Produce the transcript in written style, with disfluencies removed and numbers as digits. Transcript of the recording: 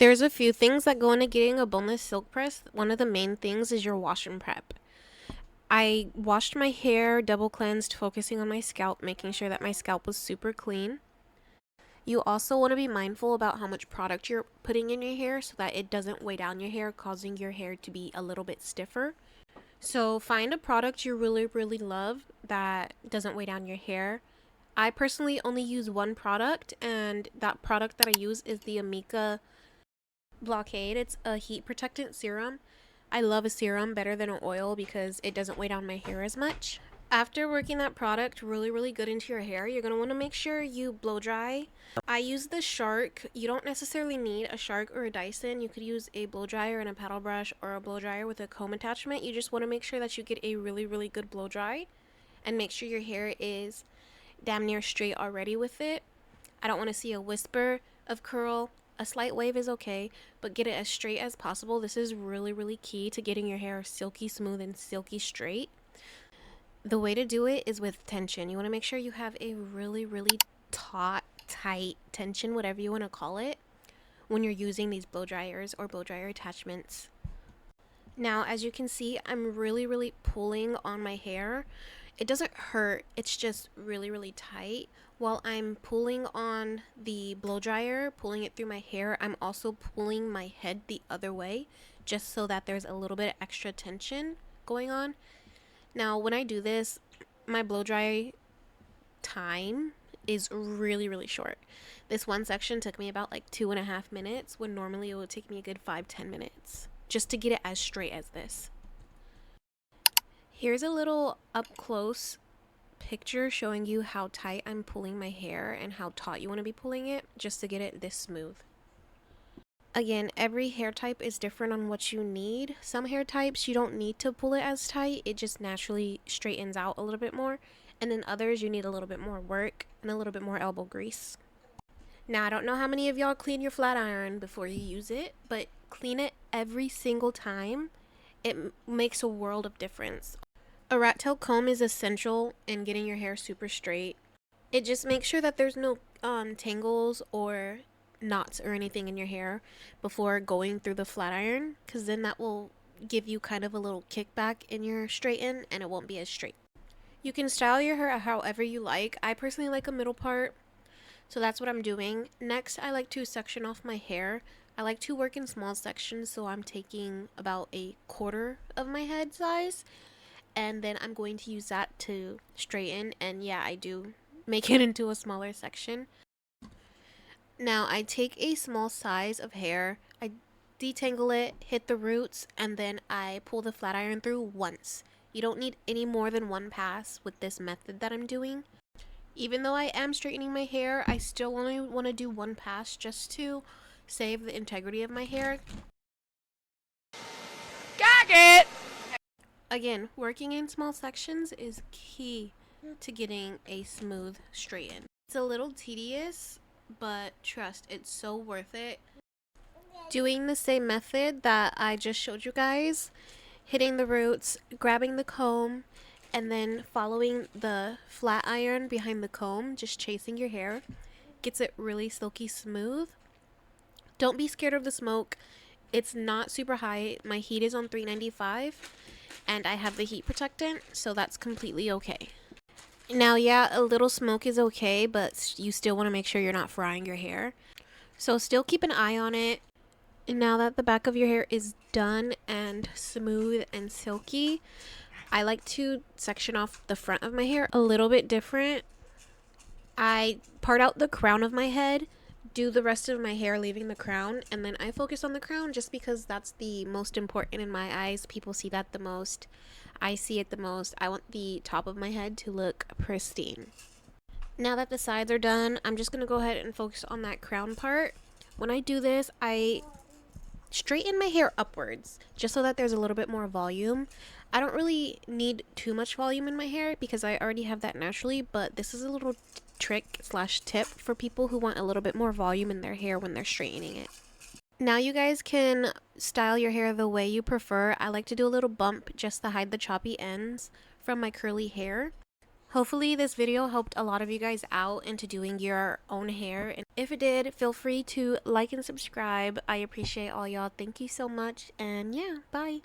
There's a few things that go into getting a boneless silk press. One of the main things is your wash and prep. I washed my hair, double cleansed, focusing on my scalp, making sure that my scalp was super clean. You also want to be mindful about how much product you're putting in your hair so that it doesn't weigh down your hair, causing your hair to be a little bit stiffer. So find a product you really love that doesn't weigh down your hair. I personally only use one product, and that product that I use is the Amika blockade. It's a heat protectant serum. I love a serum better than an oil because it doesn't weigh down my hair as much. After working that product really good into your hair, you're going to want to make sure you blow dry. I use the Shark. You don't necessarily need a Shark or a Dyson. You could use a blow dryer and a paddle brush, or a blow dryer with a comb attachment. You just want to make sure that you get a really good blow dry and make sure your hair is damn near straight already with it. I don't want to see a whisper of curl. A slight wave is okay, but get it as straight as possible. This is really key to getting your hair silky smooth and silky straight. The way to do it is with tension. You want to make sure you have a really taut, tight tension, whatever you want to call it, when you're using these blow dryers or blow dryer attachments. Now, as you can see, I'm really pulling on my hair. It doesn't hurt, it's just really tight. While I'm pulling on the blow dryer, pulling it through my hair, I'm also pulling my head the other way, just so that there's a little bit of extra tension going on. Now, when I do this, my blow dry time is really short. This one section took me about like 2.5 minutes, when normally it would take me a good 5-10 minutes just to get it as straight as this. Here's a little up close picture showing you how tight I'm pulling my hair and how taut you want to be pulling it just to get it this smooth. Again, every hair type is different on what you need. Some hair types you don't need to pull it as tight, it just naturally straightens out a little bit more, and then others you need a little bit more work and a little bit more elbow grease. Now, I don't know how many of y'all clean your flat iron before you use it, but clean it every single time. It makes a world of difference. A rat tail comb is essential in getting your hair super straight. It just makes sure that there's no tangles or knots or anything in your hair before going through the flat iron, because then that will give you kind of a little kickback in your straighten and it won't be as straight. You can style your hair however you like. I personally like a middle part, so that's what I'm doing. Next, I like to section off my hair. I like to work in small sections, so I'm taking about a quarter of my head size, and then I'm going to use that to straighten, and yeah, I do make it into a smaller section. Now, I take a small size of hair, I detangle it, hit the roots, and then I pull the flat iron through once. You don't need any more than one pass with this method that I'm doing. Even though I am straightening my hair, I still only want to do one pass just to save the integrity of my hair. Got it! Again, working in small sections is key to getting a smooth straighten. It's a little tedious, but trust, it's so worth it. Doing the same method that I just showed you guys, hitting the roots, grabbing the comb, and then following the flat iron behind the comb, just chasing your hair, gets it really silky smooth. Don't be scared of the smoke. It's not super high. My heat is on 395 and I have the heat protectant, so that's completely okay. Now, yeah, a little smoke is okay, but you still want to make sure you're not frying your hair. So still keep an eye on it. And now that the back of your hair is done and smooth and silky, I like to section off the front of my hair a little bit different. I part out the crown of my head, do the rest of my hair leaving the crown, and then I focus on the crown just because that's the most important in my eyes. People see that the most. I see it the most. I want the top of my head to look pristine. Now that the sides are done, I'm just going to go ahead and focus on that crown part. When I do this, I straighten my hair upwards just so that there's a little bit more volume. I don't really need too much volume in my hair because I already have that naturally, but this is a little trick slash tip for people who want a little bit more volume in their hair when they're straightening it. Now you guys can style your hair the way you prefer. I like to do a little bump just to hide the choppy ends from my curly hair. Hopefully this video helped a lot of you guys out into doing your own hair, and if it did, feel free to like and subscribe. I appreciate all y'all. Thank you so much, and yeah, bye.